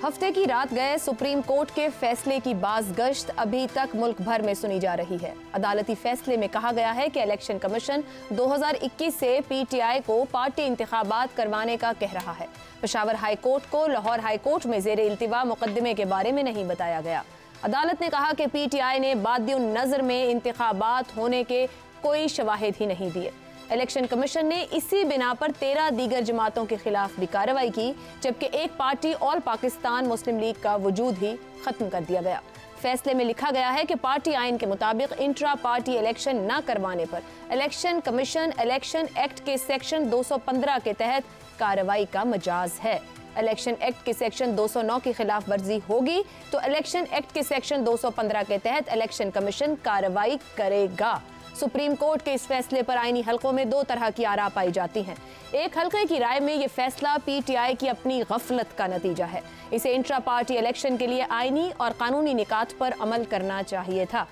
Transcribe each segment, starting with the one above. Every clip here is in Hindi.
हफ्ते की रात गए सुप्रीम कोर्ट के फैसले की बाज़गश्त अभी तक मुल्क भर में सुनी जा रही है। अदालती फैसले में कहा गया है कि इलेक्शन कमीशन 2021 से पीटीआई को पार्टी इंतखाबात करवाने का कह रहा है। पेशावर हाई कोर्ट को लाहौर हाई कोर्ट में ज़ेरे इल्तिवा मुकदमे के बारे में नहीं बताया गया। अदालत ने कहा कि पीटीआई ने बादिउन नज़र में इंतखाबात होने के कोई शवाहिद ही नहीं दिए। इलेक्शन कमीशन ने इसी बिना पर 13 दीगर जमातों के खिलाफ भी कार्रवाई की, जबकि एक पार्टी ऑल पाकिस्तान मुस्लिम लीग का वजूद ही खत्म कर दिया गया। फैसले में लिखा गया है कि पार्टी आइन के मुताबिक इंट्रा पार्टी इलेक्शन न करवाने पर इलेक्शन कमीशन इलेक्शन एक्ट के सेक्शन 215 के तहत कार्रवाई का मजाज है। इलेक्शन एक्ट के सेक्शन 209 की खिलाफ वर्जी होगी तो इलेक्शन एक्ट के सेक्शन 215 के तहत इलेक्शन कमीशन कार्रवाई करेगा। सुप्रीम कोर्ट के इस फैसले पर आईनी हलकों में दो तरह की आरा पाई जाती हैं। एक हलके की राय में ये फैसला पीटीआई की अपनी गफलत का नतीजा है। इसे इंट्रा पार्टी इलेक्शन के लिए आईनी और कानूनी निकात पर अमल करना चाहिए था।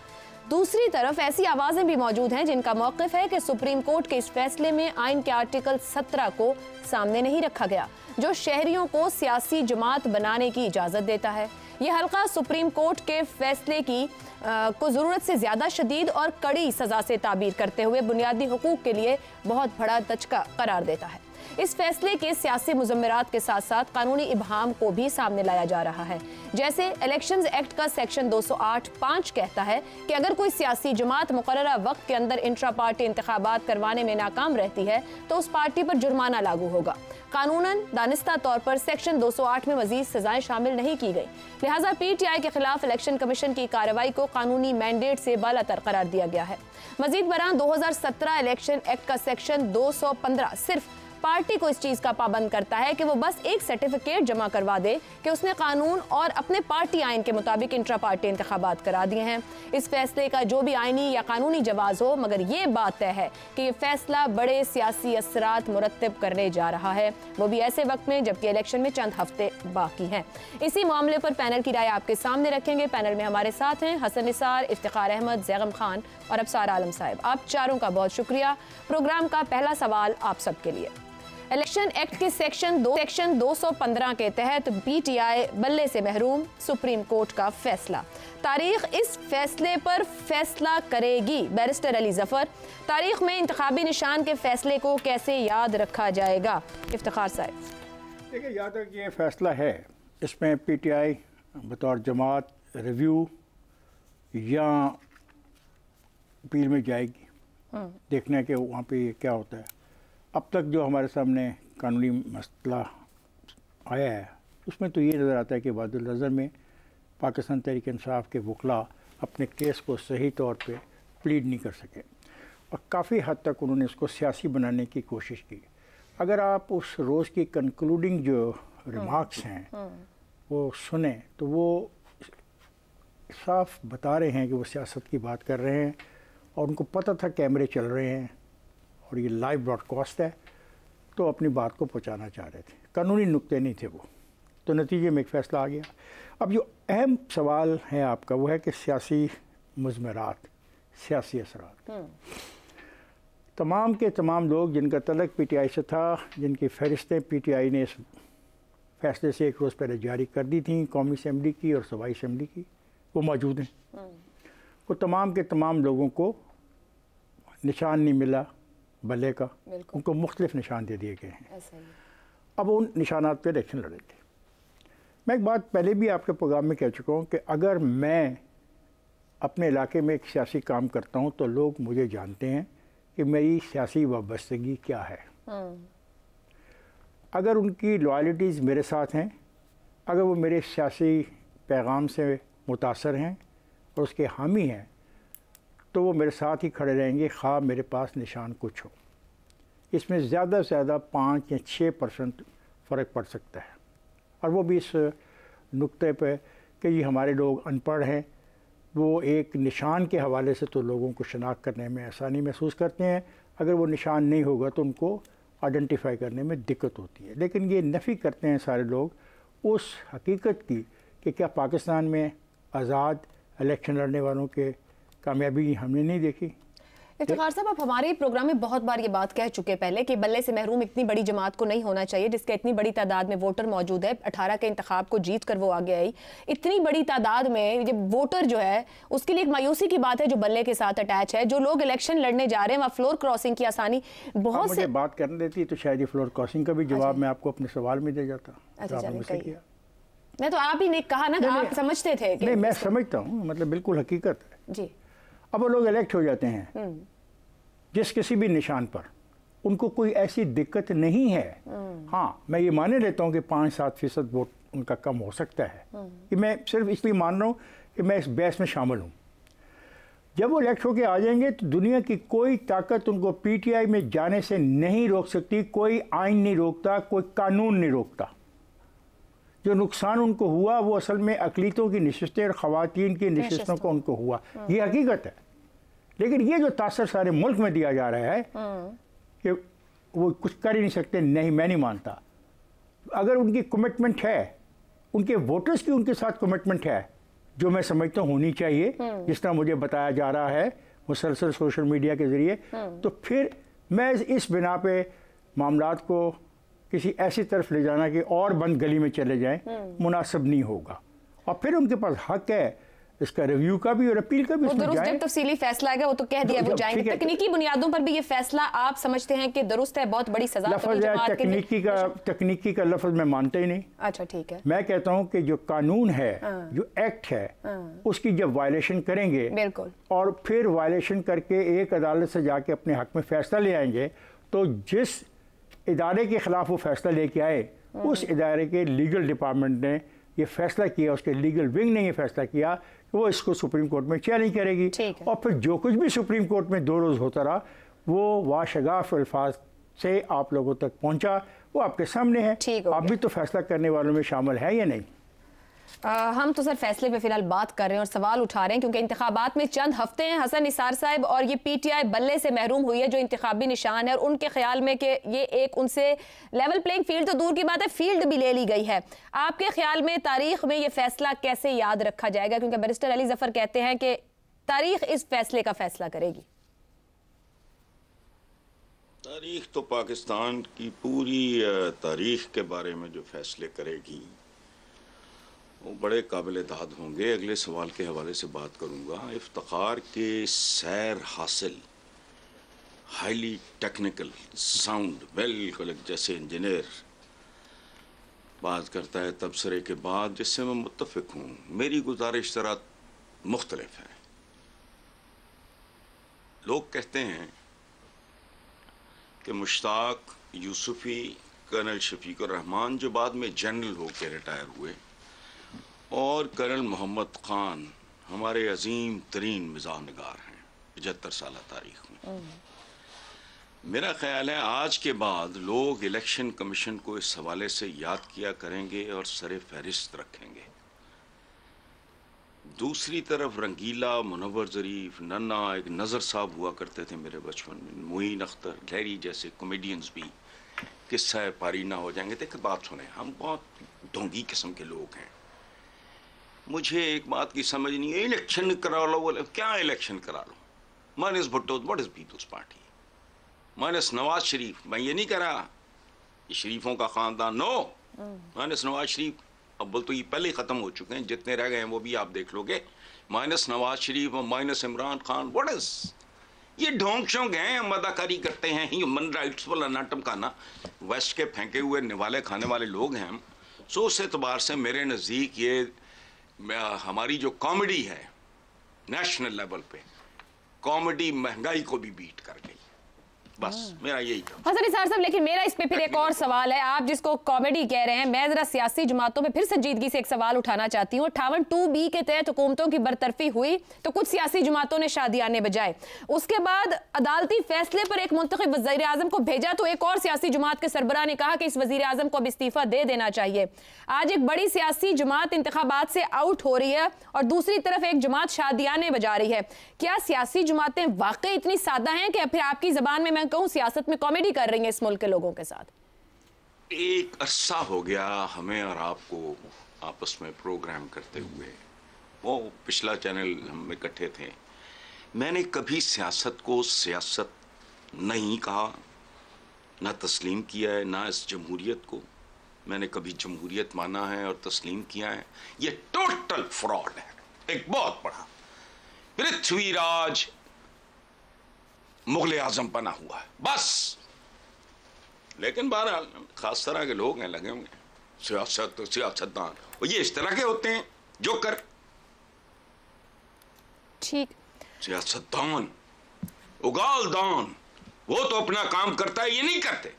दूसरी तरफ ऐसी आवाजें भी मौजूद हैं जिनका मौक़िफ़ है कि सुप्रीम कोर्ट के इस फैसले में आइन के आर्टिकल 17 को सामने नहीं रखा गया, जो शहरियों को सियासी जमात बनाने की इजाज़त देता है। यह हल्का सुप्रीम कोर्ट के फैसले को ज़रूरत से ज़्यादा शदीद और कड़ी सज़ा से ताबीर करते हुए बुनियादी हुकूक के लिए बहुत बड़ा दचका करार देता है। इस फैसले के सियासी मुज़म्मरात के साथ साथ कानूनी इबहाम को भी सामने लाया जा रहा है। जैसे इलेक्शंस एक्ट का सेक्शन 208(5) कहता है कि अगर कोई सियासी जमात मुकर्ररा वक्त के अंदर इंट्रा पार्टी इंतखाबात करवाने में नाकाम रहती है तो उस पार्टी पर जुर्माना लागू होगा। कानूनन दानिस्ता तौर पर सेक्शन 208 में मजीद सजाएं शामिल नहीं की गई, लिहाजा पीटीआई के खिलाफ इलेक्शन कमीशन की कार्रवाई को कानूनी मैंडेट से बालातर करार दिया गया है। मजीद बरान 2017 इलेक्शन एक्ट का सेक्शन 215 सिर्फ पार्टी को इस चीज का पाबंद करता है कि वो बस एक सर्टिफिकेट जमा करवा दे कि उसने कानून और अपने पार्टी आइन के मुताबिक इंट्रा पार्टी इंतखाबात करा दिए हैं। इस फैसले का जो भी आइनी या कानूनी जवाज हो, मगर ये बात तय है कि ये फैसला बड़े सियासी असरात मुरत्तब करने जा रहा है, वो भी ऐसे वक्त में जबकि इलेक्शन में चंद हफ्ते बाकी हैं। इसी मामले पर पैनल की राय आपके सामने रखेंगे। पैनल में हमारे साथ हैं हसन निसार, इफ्तिखार अहमद, जैगम खान और अबसार आलम साहब। आप चारों का बहुत शुक्रिया। प्रोग्राम का पहला सवाल आप सबके लिए। इलेक्शन एक्ट के सेक्शन 215 के तहत पीटीआई बल्ले से महरूम, सुप्रीम कोर्ट का फैसला। तारीख इस फैसले पर फैसला करेगी। बैरिस्टर अली जफर, तारीख में इंतखाबी निशान के फैसले को कैसे याद रखा जाएगा? इफ्तिखार साहब। देखिए, याद है कि ये फैसला है, इसमें पीटीआई बतौर जमात रिव्यू या अपील में जाएगी, देखने के वहाँ पे क्या होता है। अब तक जो हमारे सामने कानूनी मसला आया है उसमें तो ये नज़र आता है कि बादल नज़र में पाकिस्तान तहरीक इंसाफ के वकला अपने केस को सही तौर पे प्लीड नहीं कर सके और काफ़ी हद तक उन्होंने इसको सियासी बनाने की कोशिश की। अगर आप उस रोज़ की कंक्लूडिंग जो रिमार्क्स हैं वो सुने तो वो साफ बता रहे हैं कि वो सियासत की बात कर रहे हैं और उनको पता था कैमरे चल रहे हैं और ये लाइव ब्रॉडकास्ट है, तो अपनी बात को पहुंचाना चाह रहे थे। कानूनी नुक्ते नहीं थे वो, तो नतीजे में एक फ़ैसला आ गया। अब जो अहम सवाल है आपका वो है कि सियासी मुज़मरात, सियासी असरात, तमाम के तमाम लोग जिनका तल्लुक़ पीटीआई से था, जिनकी फ़हरिस्तें पीटीआई ने इस फैसले से एक रोज़ पहले जारी कर दी थी, कौमी असम्बली की और सूबाई असम्बली की, वो मौजूद हैं। वो तमाम के तमाम लोगों को निशान नहीं मिला बल्ले का, उनको मुख्तलिफ निशान दे दिए गए हैं। अब उन निशानात पर इलेक्शन लड़े थे। मैं एक बात पहले भी आपके प्रोग्राम में कह चुका हूँ कि अगर मैं अपने इलाके में एक सियासी काम करता हूँ तो लोग मुझे जानते हैं कि मेरी सियासी वाबस्तगी क्या है। अगर उनकी लॉयल्टीज़ मेरे साथ हैं, अगर वो मेरे सियासी पैगाम से मुतासर हैं और उसके हामी हैं, तो वो मेरे साथ ही खड़े रहेंगे, ख़्वाह मेरे पास निशान कुछ हो। इसमें ज़्यादा से ज़्यादा 5 या 6% फ़र्क पड़ सकता है, और वो भी इस नुक्ते पे कि ये हमारे लोग अनपढ़ हैं, वो एक निशान के हवाले से तो लोगों को शनाख्त करने में आसानी महसूस करते हैं। अगर वो निशान नहीं होगा तो उनको आइडेंटिफाई करने में दिक्कत होती है। लेकिन ये नफ़ी करते हैं सारे लोग उस हकीकत की कि क्या पाकिस्तान में आज़ाद इलेक्शन लड़ने वालों के कामयाबी हमने नहीं देखी। इफ्तिखार साहब, आप हमारे प्रोग्राम में बहुत बार ये बात कह चुके पहले कि बल्ले से महरूम इतनी बड़ी जमात को नहीं होना चाहिए जिसके इतनी बड़ी तादाद में वोटर मौजूद है। 18 के इंतखाब को जीत कर वो आगे आई। इतनी बड़ी तादाद में ये वोटर जो है उसके लिए एक मायूसी की बात है जो बल्ले के साथ अटैच है। जो लोग इलेक्शन लड़ने जा रहे हैं वहाँ फ्लोर क्रॉसिंग की आसानी बहुत से बात करने देती तो शायद ये फ्लोर क्रॉसिंग का भी जवाब मैं आपको अपने सवाल में दे जाता। मैं तो आप ही ने कहा ना, आप समझते थे। नहीं, मैं समझता हूँ, मतलब बिल्कुल हकीकत है जी। अब वो लोग इलेक्ट हो जाते हैं जिस किसी भी निशान पर, उनको कोई ऐसी दिक्कत नहीं है। हाँ, मैं ये माने लेता हूँ कि 5-7% वोट उनका कम हो सकता है, कि मैं सिर्फ इसलिए मान रहा हूँ कि मैं इस बहस में शामिल हूँ। जब वो इलेक्ट होकर आ जाएंगे तो दुनिया की कोई ताकत उनको पीटीआई में जाने से नहीं रोक सकती। कोई आइन नहीं रोकता, कोई कानून नहीं रोकता। जो नुकसान उनको हुआ वो असल में अक़लियतों की नशिस्तें और ख़वातीन की नशिस्तों को उनको हुआ, ये हकीकत है। लेकिन ये जो तासर सारे मुल्क में दिया जा रहा है कि वो कुछ कर ही नहीं सकते, नहीं, मैं नहीं मानता। अगर उनकी कमिटमेंट है, उनके वोटर्स की उनके साथ कमिटमेंट है, जो मैं समझता हूँ होनी चाहिए, जिस तरह मुझे बताया जा रहा है मुसलसल सोशल मीडिया के ज़रिए, तो फिर मैं इस बिना पे मामलात को किसी ऐसी तरफ ले जाना कि और बंद गली में चले जाएं मुनासिब नहीं होगा। और फिर उनके पास हक है इसका रिव्यू का भी और अपील का भी। जब तफसीली फैसला आएगा वो तो कह दिया वो जाएंगे। तकनीकी बुनियादों पर भी ये फैसला आप समझते हैं कि दुरुस्त है, बहुत बड़ी सजा? तकनीकी का लफ्ज मैं मानता ही नहीं। अच्छा, ठीक है। मैं कहता हूँ कि जो कानून है, जो एक्ट है, उसकी जब वायलेशन करेंगे बिल्कुल, और फिर वायलेशन करके एक अदालत से जाके अपने हक में फैसला ले आएंगे, तो जिस इदारे के खिलाफ वो फैसला लेके आए, उस इदारे के लीगल डिपार्टमेंट ने ये फैसला किया, उसके लीगल विंग ने ये फैसला किया कि वो इसको सुप्रीम कोर्ट में चैलेंज करेगी। और फिर जो कुछ भी सुप्रीम कोर्ट में 2 रोज़ होता रहा, वो वाशगाफ अल्फाज से आप लोगों तक पहुंचा, वो आपके सामने है। आप भी तो फैसला करने वालों में शामिल है या नहीं? हम तो सर फैसले पे फिलहाल बात कर रहे हैं और सवाल उठा रहे हैं क्योंकि इंतखाबात में चंद हफ्ते हैं हसन निसार साहब, और ये पीटीआई बल्ले से महरूम हुई है जो इंतखाबी निशान है, और उनके ख्याल में कि ये एक उनसे लेवल प्लेइंग फील्ड तो दूर की बात है, फील्ड भी ले ली गई है। आपके ख्याल में तारीख में ये फैसला कैसे याद रखा जाएगा? क्योंकि बैरिस्टर अली जफर कहते हैं कि तारीख इस फैसले का फैसला करेगी। तारीख तो पाकिस्तान की पूरी तारीख के बारे में जो फैसले करेगी वो बड़े काबिल दाद होंगे। अगले सवाल के हवाले से बात करूंगा। इफ्तिखार के सैर हासिल, हाईली टेक्निकल, साउंड, बिल्कुल जैसे इंजीनियर बात करता है तबसरे के बाद, जिससे मैं मुत्तफिक हूँ। मेरी गुजारिश ज़रा मुख्तलिफ है। लोग कहते हैं कि मुश्ताक यूसुफी, कर्नल शफीकुर रहमान जो बाद में जनरल होकर रिटायर हुए, और कर्नल मोहम्मद ख़ान हमारे अजीम तरीन मिज़ाह निगार हैं 75 साल तारीख़ में। मेरा ख्याल है आज के बाद लोग इलेक्शन कमीशन को इस हवाले से याद किया करेंगे और सरे फहरिस्त रखेंगे। दूसरी तरफ रंगीला, मुनव्वर ज़रीफ, नन्ना, एक नज़र साहब हुआ करते थे मेरे बचपन में, मुईन अख्तर, लहरी जैसे कॉमेडियंस भी किस्सा पारी ना हो जाएंगे। देखिए बात सुने, हम बहुत ढोंगी किस्म के लोग हैं। मुझे एक बात की समझ नहीं है, इलेक्शन करा लो, बोले क्या इलेक्शन करा लो? Minus Bhutto, what is Peoples Party, minus Nawaz Sharif, मैं ये नहीं कह रहा ये शरीफों का खानदान, नो, माइनस नवाज शरीफ, अब बोल तो ये पहले ही ख़त्म हो चुके हैं, जितने रह गए हैं वो भी आप देख लोगे, माइनस नवाज शरीफ और minus Imran Khan, what is ये ढोंग शोंग हैं, हम अदाकारी करते हैं, ह्यूमन राइट्स वाला नाटम खाना, वेस्ट के फेंके हुए निवाले खाने वाले लोग हैं हम। सो उस एतबार से मेरे नज़दीक ये हमारी जो कॉमेडी है नेशनल लेवल पे, कॉमेडी महंगाई को भी बीट कर गई। बस मेरा यही हसन निसार साहब, लेकिन मेरा इस पे फिर एक और सवाल है। आप जिसको कॉमेडी कह रहे हैं, मैं जरा सियासी जमातों में फिर संजीदगी से एक सवाल उठाना चाहती हूँ। 58(2)B के तहत हुकूमतों की बरतरफी हुई तो कुछ सियासी जमातों ने शादियाने बजाए, उसके बाद अदालती फैसले पर एक मुंतखब वज़ीर आज़म को भेजा तो एक और सियासी जमात के सरबराह ने कहा कि इस वज़ीर आज़म को अब इस्तीफा दे देना चाहिए। आज एक बड़ी सियासी जमात इंतखाबात से आउट हो रही है और दूसरी तरफ एक जमात शादियाने बजा रही है। क्या सियासी जमातें वाकई इतनी सादा हैं कि फिर आपकी जबान में मैं कहूं सियासत में कॉमेडी कर रही हैं इस मुल्क के लोगों के साथ? एक अरसा हो गया हमें और आपको आपस में प्रोग्राम करते हुए, वो पिछला चैनल हम इकट्ठे थे, मैंने कभी सियासत को सियासत नहीं कहा, ना तस्लीम किया है, ना इस जमहूरियत को मैंने कभी जमहूरियत माना है और तस्लीम किया है। ये टोटल फ्रॉड है, एक बहुत बड़ा। पृथ्वीराज मुगल आजम बना हुआ है बस। लेकिन बहरहाल खास तरह के लोग हैं लगे होंगे, सियासत तो सियासतदान, और ये इस तरह के होते हैं जोकर। ठीक, सियासतदान, उगालदान, वो तो अपना काम करता है, ये नहीं करते।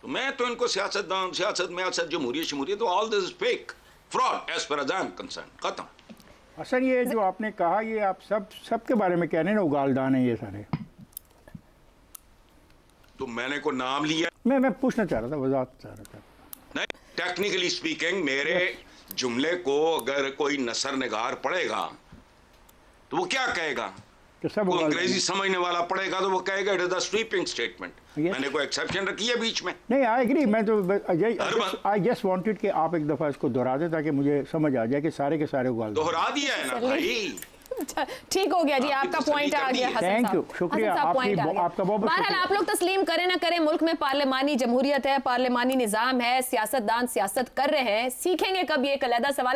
तो मैं तो इनको सियासतदान, सियासत में जमहूरियत शमूरियत, तो all this is fake, fraud as far as I am concerned, खत्म। असल ये जो आपने कहा, ये आप सबके बारे में कह रहे हैं ना, उगालदान है ये सारे। तो मैंने को नाम लिया, मैं पूछना चाह रहा था, वजाहत चाह रहा था। नहीं, टेक्निकली स्पीकिंग मेरे जुमले को अगर कोई नसर निगार पढ़ेगा तो वो क्या कहेगा? तो सब अंग्रेजी समझने वाला पढ़ेगा तो वो कहेगा it is the sweeping statement. मैंने कोई एक्सेप्शन रखी है बीच में? नहीं, आई एग्री। मैं तो आई जस्ट वांटेड कि आप एक दफा इसको दोहरा दें ताकि मुझे समझ आ जाए कि सारे के सारे उगाल दोहरा दिया है ना भाई। ठीक हो गया जी, आपका पॉइंट आ गया। थैंक यू, शुक्रिया आपका बहुत। बहरहाल आप लोग तस्लीम करें ना करें, मुल्क में पार्लिमानी जमहूरियत है, पार्लिमानी निजाम है, सियासतदान सियासत कर रहे हैं, सीखेंगे कब ये एक अलग सवाल है।